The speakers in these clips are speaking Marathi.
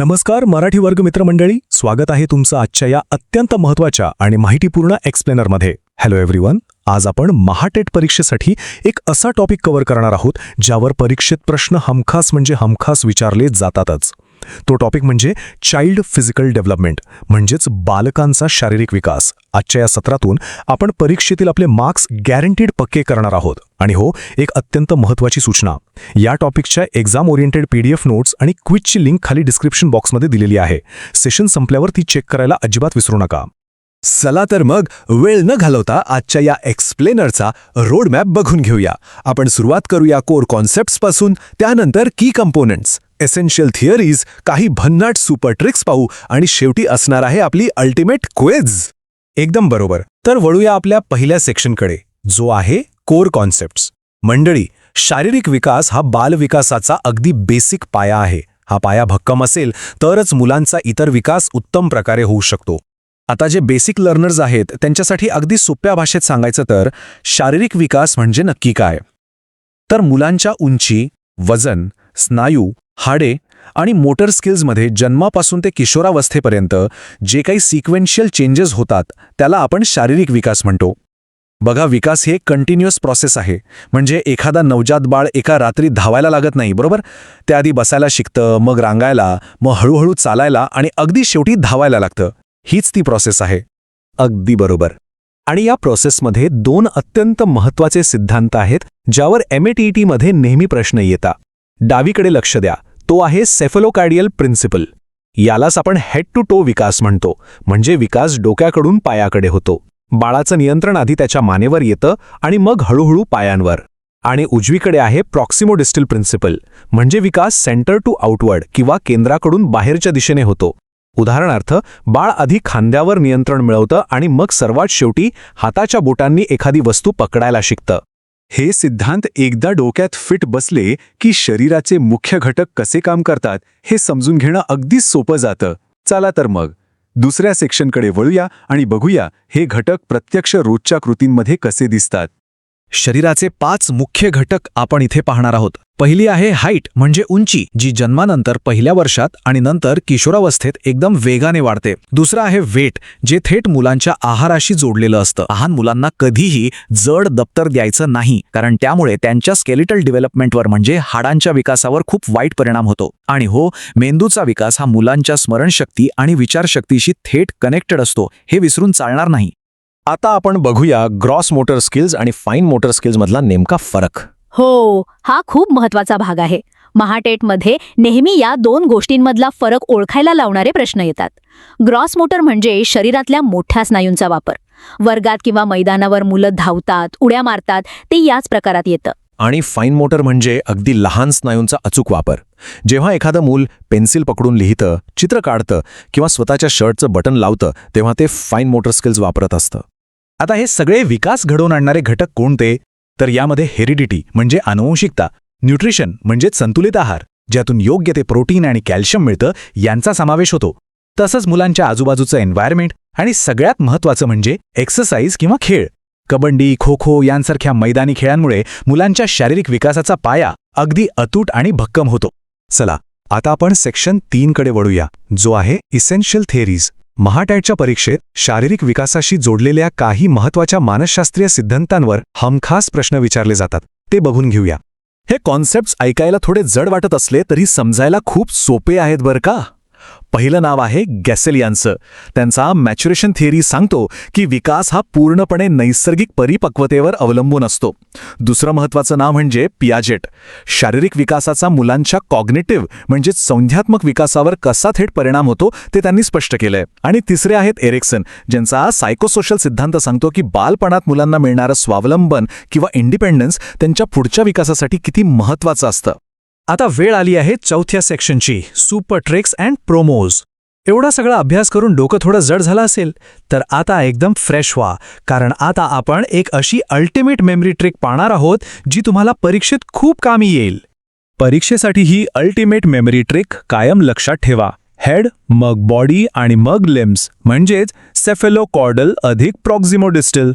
नमस्कार मराठी वर्ग मित्रमंडळी, स्वागत आहे तुमचं आजच्या या अत्यंत महत्त्वाच्या आणि माहितीपूर्ण एक्सप्लेनरमध्ये. Hello everyone. आज आपण महाटेट परीक्षेसाठी एक असा टॉपिक कव्हर करणार आहोत ज्यावर परीक्षेत प्रश्न हमखास विचारले जातातच. तो टॉपिक म्हणजे चाइल्ड फिजिकल डेव्हलपमेंट, म्हणजेच बालकांचा शारीरिक विकास. आजच्या या सत्रातून आपण परीक्षेतील आपले मार्क्स गॅरंटीड पक्के करणार आहोत. आणि हो, एक अत्यंत महत्त्वाची सूचना, या टॉपिकच्या एक्झाम ओरिएंटेड PDF नोट्स आणि क्विजची लिंक खाली डिस्क्रिप्शन बॉक्समध्ये दिलेली आहे. सेशन संपल्यावर ती चेक करायला अजिबात विसरू नका. चला तर मग वेळ न घालवता आजच्या या एक्सप्लेनरचा रोडमॅप बघून घेऊया. आपण सुरुवात करूया कोर कॉन्सेप्ट्सपासून, त्यानंतर की कंपोनेंट्स, एसेन्शियल थिअरीज, काही भन्नाट सुपर ट्रिक्स पाहू आणि शेवटी असणार आहे आपली अल्टिमेट क्विज. एकदम बरोबर. तर वळूया आपल्या पहिल्या सेक्शनकडे, जो आहे कोर कॉन्सेप्ट्स. मंडळी, शारीरिक विकास हा बालविकासाचा अगदी बेसिक पाया आहे. हा पाया भक्कम असेल तरच मुलांचा इतर विकास उत्तम प्रकारे होऊ शकतो. आता जे बेसिक लर्नर्स आहेत त्यांच्यासाठी अगदी सोप्या भाषेत सांगायचं तर शारीरिक विकास म्हणजे नक्की काय? तर मुलांच्या उंची, वजन, स्नायू, हाडे आणि मोटर स्किल्समध्ये जन्मापासून ते किशोरावस्थेपर्यंत जे काही सिक्वेन्शियल चेंजेस होतात त्याला आपण शारीरिक विकास म्हणतो. बघा, विकास ही एक कंटिन्युअस प्रोसेस आहे. म्हणजे एखादा नवजात बाळ एका रात्री धावायला लागत नाही, बरोबर? त्याआधी बसायला शिकतं, मग रांगायला, मग हळूहळू चालायला आणि अगदी शेवटी धावायला लागतं. हीच ती प्रोसेस आहे. अगदी बरोबर. आणि या प्रोसेसमध्ये दोन अत्यंत महत्त्वाचे सिद्धांत आहेत ज्यावर METET मध्ये नेहमी प्रश्न येतात. डावीकडे लक्ष द्या, तो आहे सेफेलोकार्डियल प्रिन्सिपल. यालाच आपण हेड टू टो विकास म्हणतो. म्हणजे विकास डोक्याकडून पायाकडे होतो. बाळाचं नियंत्रण आधी त्याच्या मानेवर येतं आणि मग हळूहळू पायांवर. आणि उजवीकडे आहे प्रॉक्सिमोडिस्टल प्रिन्सिपल. म्हणजे विकास सेंटर टू आउटवर्ड किंवा केंद्राकडून बाहेरच्या दिशेने होतो. उदाहरणार्थ, बाळ आधी खांद्यावर नियंत्रण मिळवतं आणि मग सर्वात शेवटी हाताच्या बोटांनी एखादी वस्तू पकडायला शिकतं. हे सिद्धांत एकदा डोक्यात फिट बसले की शरीराचे मुख्य घटक कसे काम करतात हे समजून घेणं अगदी सोपं जातं. चला तर मग दुसऱ्या सेक्शनकडे वळूया आणि बघूया हे घटक प्रत्यक्ष रोजच्या कृतींमध्ये कसे दिसतात. शरीराचे 5 मुख्य घटक आपण इथे पाहणार आहोत. पहिली आहे हाईट, म्हणजे उंची, जी जन्मानंतर पहिल्या वर्षात आणि नंतर किशोरावस्थेत एकदम वेगाने वाढते. दुसरं आहे वेट, जे थेट मुलांच्या आहाराशी जोडलेलं असतं. लहान मुलांना कधीही जड दप्तर द्यायचं नाही, कारण त्यामुळे त्यांच्या स्केलिटल डेव्हलपमेंटवर म्हणजे हाडांच्या विकासावर खूप वाईट परिणाम होतो. आणि हो, मेंदूचा विकास हा मुलांच्या स्मरणशक्ती आणि विचारशक्तीशी थेट कनेक्टेड असतो, हे विसरून चालणार नाही. आता आपण बघूया ग्रॉस मोटर स्किल्स आणि फाईन मोटर स्किल्स मधला नेमका फरक. हो, हा खूप महत्वाचा भाग आहे. महाटेटमध्ये नेहमी या दोन गोष्टींमधला फरक ओळखायला लावणारे प्रश्न येतात. ग्रॉस मोटर म्हणजे शरीरातल्या मोठ्या स्नायूंचा वापर. वर्गात किंवा मैदानावर मुलं धावतात, उड्या मारतात, ते याच प्रकारात येतं. आणि फाईन मोटर म्हणजे अगदी लहान स्नायूंचा अचूक वापर. जेव्हा एखादं मूल पेन्सिल पकडून लिहितं, चित्र काढतं किंवा स्वतःच्या शर्टचं बटन लावतं, तेव्हा ते फाईन मोटर स्किल्स वापरत असतं. आता हे सगळे विकास घडवून आणणारे घटक कोणते? तर यामध्ये हेरिडिटी म्हणजे आनुवंशिकता, न्यूट्रिशन म्हणजे संतुलित आहार, ज्यातून योग्य ते प्रोटीन आणि कॅल्शियम मिळतं, यांचा समावेश होतो. तसंच मुलांच्या आजूबाजूचं एन्व्हायरमेंट आणि सगळ्यात महत्त्वाचं म्हणजे एक्सरसाइज किंवा खेळ. कबड्डी, खो खो यांसारख्या मैदानी खेळांमुळे मुलांच्या शारीरिक विकासाचा पाया अगदी अतूट आणि भक्कम होतो. चला, आता आपण सेक्शन 3 कडे वळूया, जो आहे इसेन्शियल थिअरीज. महाटेटच्या परीक्षेत शारीरिक विकासाशी जोडलेल्या काही महत्त्वाच्या मानसशास्त्रीय सिद्धांतांवर हमखास प्रश्न विचारले जातात. ते बघून घेऊया. हे कॉन्सेप्ट्स ऐकायला थोडे जड वाटत असले तरी समजायला खूप सोपे आहेत बरं का. पहिलं नाव आहे गॅसेल यांचं. त्यांचा मॅच्युरेशन थिअरी सांगतो की विकास हा पूर्णपणे नैसर्गिक परिपक्वतेवर अवलंबून असतो. दुसरं महत्त्वाचं नाव म्हणजे पियाजेट. शारीरिक विकासाचा मुलांच्या कॉग्निटिव्ह म्हणजे संज्ञात्मक विकासावर कसा थेट परिणाम होतो ते त्यांनी स्पष्ट केलंय. आणि तिसरे आहेत एरिक्सन, ज्यांचा सायकोसोशल सिद्धांत सांगतो की बालपणात मुलांना मिळणारं स्वावलंबन किंवा इंडिपेंडन्स त्यांच्या पुढच्या विकासासाठी किती महत्त्वाचं असतं. आता वेळ आली आहे चौथ्या सेक्शनची, सुपर ट्रिक्स अँड प्रोमोज. एवढा सगळा अभ्यास करून डोकं थोडं जड झालं असेल तर आता एकदम फ्रेश व्हा, कारण आता आपण एक अशी अल्टिमेट मेमरी ट्रिक पाहणार आहोत जी तुम्हाला परीक्षेत खूप कामी येईल. परीक्षेसाठी ही अल्टिमेट मेमरी ट्रिक कायम लक्षात ठेवा. हेड, मग बॉडी आणि मग लिम्स, म्हणजेच सेफेलोकॉर्डल अधिक प्रॉक्सिमोडिस्टल.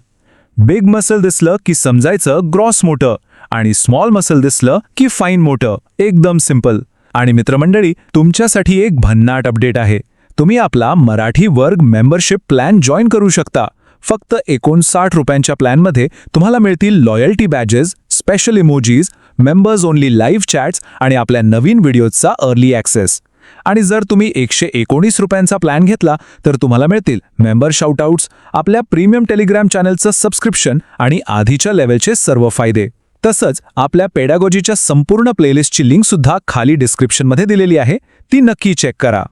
बिग मसल दिसलं की समजायचं ग्रॉस मोटर आणि स्मॉल मसल दिसलं की फाईन मोटर. एकदम सिंपल. आणि मित्रमंडळी, तुमच्यासाठी एक भन्नाट अपडेट आहे. तुम्ही आपला मराठी वर्ग मेंबरशिप प्लॅन जॉईन करू शकता. फक्त 59 रुपयांच्या प्लॅनमध्ये तुम्हाला मिळतील loyalty badges, special emojis, members only live chats आणि आपल्या नवीन व्हिडिओजचा अर्ली ॲक्सेस. आणि जर तुम्ही 119 रुपयांचा प्लॅन घेतला तर तुम्हाला मिळतील मेंबर शाउटआउट्स, आपल्या प्रीमियम टेलिग्राम चॅनलचं सबस्क्रिप्शन आणि आधीच्या लेव्हलचे सर्व फायदे. तसंच आपल्या पेडागॉजीच्या संपूर्ण प्लेलिस्टची लिंकसुद्धा खाली डिस्क्रिप्शनमध्ये दिलेली आहे, ती नक्की चेक करा.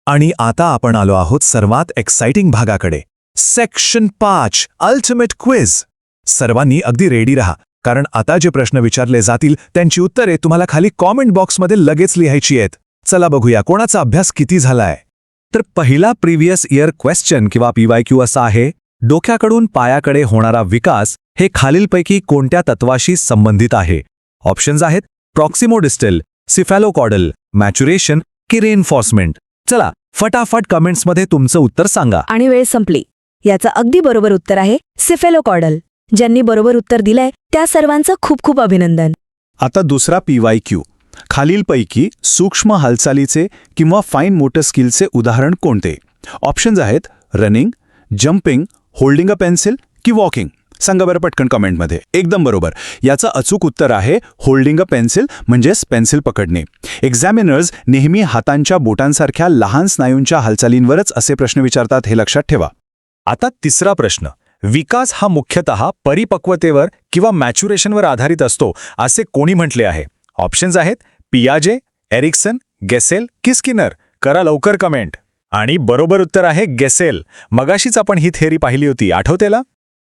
आणि आता आपण आलो आहोत सर्वात एक्साइटिंग भागाकडे. Section 5 ultimate quiz. सर्वांनी अगदी रेडी राहा, कारण आता जे प्रश्न विचारले जातील त्यांची उत्तरे तुम्हाला खाली कॉमेंट बॉक्समध्ये लगेच लिहायची आहेत. चला बघूया कोणाचा अभ्यास किती झालाय. तर पहिला प्रिव्हियस इयर क्वेश्चन किंवा PYQ असा आहे: डोक्याकडून पायाकडे होणारा विकास हे खालीलपैकी कोणत्या तत्वाशी संबंधित आहे? ऑप्शन्स आहेत प्रॉक्सिमोडिस्टल, सिफॅलोकॉडल, मॅच्युरेशन की रेनफॉर्समेंट. चला फटाफट कमेंट्समध्ये तुमचं उत्तर सांगा. आणि वेळ संपली. याचं अगदी बरोबर उत्तर आहे सिफेलोकॉडल. ज्यांनी बरोबर उत्तर दिलंय त्या सर्वांचं खूप खूप अभिनंदन. आता दुसरा PYQ. खालीलपैकी सूक्ष्म हालचालीचे किंवा फाईन मोटर स्किलचे उदाहरण कोणते? ऑप्शन्स आहेत running, jumping, holding a pencil की वॉकिंग. सांगा बरं पटकन कमेंटमध्ये. एकदम बरोबर. याचं अचूक उत्तर आहे होल्डिंग अ पेन्सिल, म्हणजेच पेन्सिल पकडणे. एक्झामिनर्स नेहमी हातांच्या बोटांसारख्या लहान स्नायूंच्या हालचालींवरच असे प्रश्न विचारतात, हे लक्षात ठेवा. आता तिसरा प्रश्न. विकास हा मुख्यतः परिपक्वतेवर किंवा मॅच्युरेशनवर आधारित असतो असे कोणी म्हटले आहे? ऑप्शन्स आहेत पियाजे, एरिक्सन, गेसेल की स्किनर. करा लवकर कमेंट. आणि बरोबर उत्तर आहे गेसेल. मगाशीच आपण ही थेअरी पाहिली होती, आठवतेला?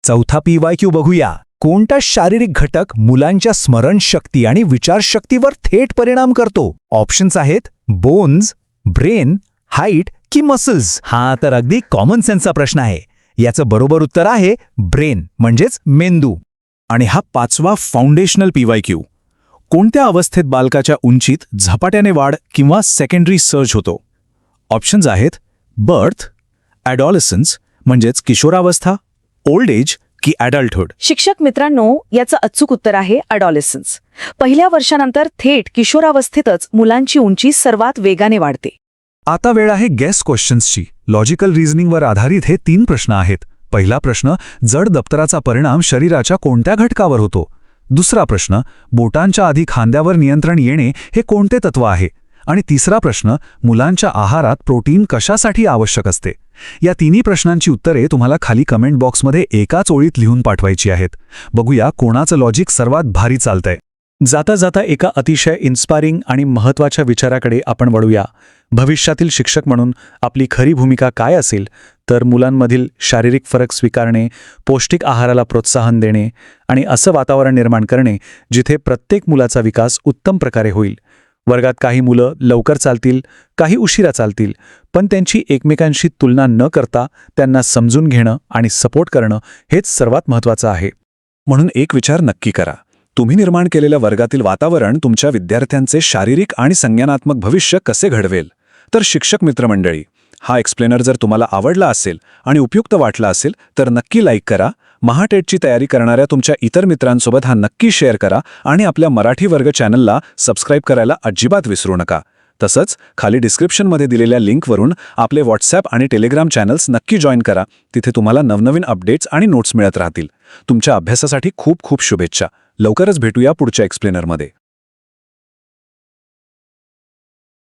चौथा PYQ बघूया. कोणता शारीरिक घटक मुलांच्या स्मरणशक्ती आणि विचारशक्तीवर थेट परिणाम करतो? ऑप्शन्स आहेत बोन्स, ब्रेन, हाईट की मसल्स. हा तर अगदी कॉमन सेन्सचा प्रश्न आहे. याचं बरोबर उत्तर आहे ब्रेन, म्हणजेच मेंदू. आणि हा पाचवा फाउंडेशनल PYQ. कोणत्या अवस्थेत बालकाच्या उंचीत झपाट्याने वाढ किंवा सेकंडरी सर्ज होतो? ऑप्शन्स आहेत बर्थ, ॲडॉलसन्स म्हणजेच किशोरावस्था, ओल्ड एज की ॲडल्टहुड. शिक्षक मित्रांनो, याचं अचूक उत्तर आहे अडॉलेसन्स. पहिल्या वर्षानंतर थेट किशोरावस्थेतच मुलांची उंची सर्वात वेगाने वाढते. आता वेळ आहे गेस क्वेश्चन्सची. लॉजिकल रिझनिंगवर आधारित हे 3 प्रश्न आहेत. पहिला प्रश्न, जड दप्तराचा परिणाम शरीराच्या कोणत्या घटकावर होतो? दुसरा प्रश्न, बोटांच्या आधी खांद्यावर नियंत्रण येणे हे कोणते तत्व आहे? आणि तिसरा प्रश्न, मुलांच्या आहारात प्रोटीन कशासाठी आवश्यक असते? या तिन्ही प्रश्नांची उत्तरे तुम्हाला खाली कमेंट बॉक्समध्ये एकाच ओळीत लिहून पाठवायची आहेत. बघूया कोणाचं लॉजिक सर्वात भारी चालतंय. जाता जाता एका अतिशय इन्स्पायरिंग आणि महत्त्वाच्या विचाराकडे आपण वळूया. भविष्यातील शिक्षक म्हणून आपली खरी भूमिका काय असेल? तर मुलांमधील शारीरिक फरक स्वीकारणे, पौष्टिक आहाराला प्रोत्साहन देणे आणि असं वातावरण निर्माण करणे जिथे प्रत्येक मुलाचा विकास उत्तम प्रकारे होईल. वर्गात काही मुलं लवकर चालतील, काही उशिरा चालतील, पण त्यांची एकमेकांशी तुलना न करता त्यांना समजून घेणं आणि सपोर्ट करणं हेच सर्वात महत्त्वाचं आहे. म्हणून एक विचार नक्की करा. तुम्ही निर्माण केलेल्या वर्गातील वातावरण तुमच्या विद्यार्थ्यांचे शारीरिक आणि संज्ञानात्मक भविष्य कसे घडवेल? तर शिक्षक मित्रमंडळी, हा एक्सप्लेनर जर तुम्हाला आवडला असेल आणि उपयुक्त वाटला असेल तर नक्की लाईक करा. महाटेटची तयारी करणाऱ्या तुमच्या इतर मित्रांसोबत हा नक्की शेअर करा आणि आपल्या मराठी वर्ग चॅनलला सबस्क्राईब करायला अजिबात विसरू नका. तसंच खाली डिस्क्रिप्शनमध्ये दिलेल्या लिंकवरून आपले व्हॉट्सॲप आणि टेलिग्राम चॅनल्स नक्की जॉईन करा. तिथे तुम्हाला नवनवीन अपडेट्स आणि नोट्स मिळत राहतील. तुमच्या अभ्यासासाठी खूप खूप शुभेच्छा. लवकरच भेटूया पुढच्या एक्सप्लेनरमध्ये.